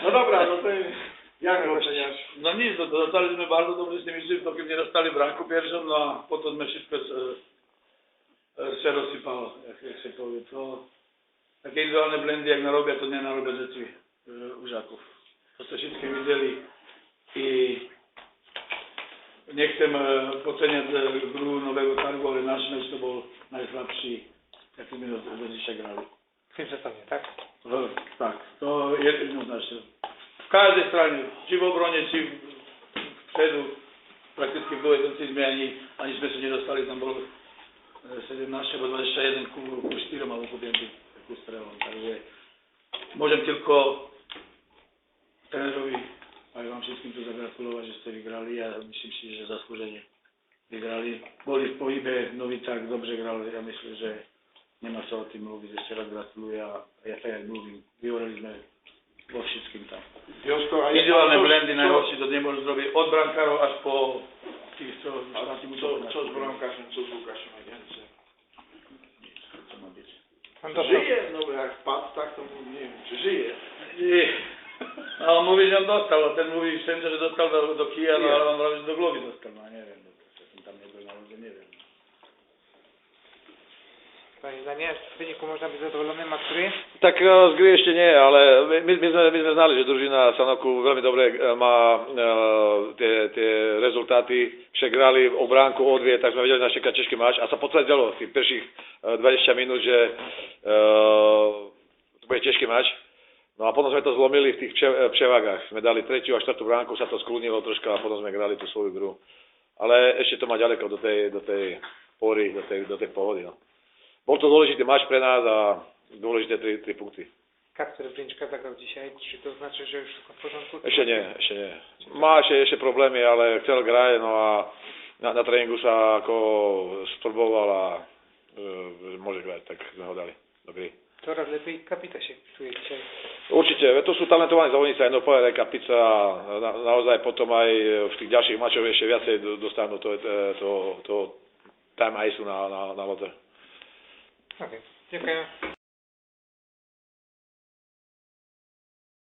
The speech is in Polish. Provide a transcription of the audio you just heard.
No dobra, no to jak oceniasz? No nic, no to dostaliśmy bardzo dobrze z tymi szybtokiem, nie dostali bramku pierwszą, no a potem my wszystko się rozsypało, jak się powie. To takie indywidualne blendy jak narobię, to nie narobię rzeczy użaków. To ste wszystkie widzieli i nie chcę oceniać gru Nowego Targu, ale nasz mecz to był najsłabszy, jaki my do dzisiaj grali. W tym sezonie, tak? No, tak, to jednoznacznie. W każdej stronie, czy w obronie, czy w przodu, praktycznie w drugiej końcu zmieni, aniśmy się nie dostali, tam było 17 albo 21 ku 4 albo ku 5 taką strelą. Także możemy tylko trenerowi, a ja wam wszystkim tu zagratulować, że ste wygrali. Ja myślę si, że zasłużenie wygrali. Boli w pohybie, Nowicák dobrze grał, ja myślę, że nie ma co o tym mówić. Jeszcze raz gratuluję, a ja tak jak mówię, wygraliśmy vo wszystkim tam. Josko, a Indywidualne blendy najhorší, to nie możesz zrobić od bramkarov až po tych, co co z bramkarzem, co z Łukaszem Agiance? Co ma być? On dostał. Żyje? No jak wpadł tak, to nie wiem, czy żyje. A on mówi, że on dostał, a ten mówi wszędzie, że dostał do kija, no ale on prawie, że do głowy dostał, no nie wiem, bo tam nie był na ludzie, nie wiem. Panie Danie, z wyniku można być zadowolonym, a który? Tak z gry ešte nie, ale my sme znali, že družina Sanoku veľmi dobre má tie rezultáty, však grali o bránku o dvie, tak sme vedeli naštekať ťažký máč a sa potvrdilo v tých prvších 20 minút, že to bude ťažký máč. No a potom sme to zlomili v tých převágach. Sme dali tretiu a štvrtú bránku, sa to skludnilo troška a potom sme grali tú svoju hru. Ale ešte to má ďaleko do tej pory, do tej pohody. No. Bol to dôležitý máč pre nás a dôležité 3 punkty. Kacper Brynczka zagrał dzisiaj. Czy to znaczy, że już wszystko w porządku? Ešte nie. Má ešte problémy, ale chcel grať, no a na tréningu sa ako storboval a môže grať, tak sme ho dali do gry. Coraz lepiej kapita się czuje dzisiaj. Určite, to sú talentovaní závodníci, aj Nopoer, aj Kapica, naozaj potom aj v tých ďalších mačoch ešte viacej dostanú to time ice na lote. Okej, dziękuję.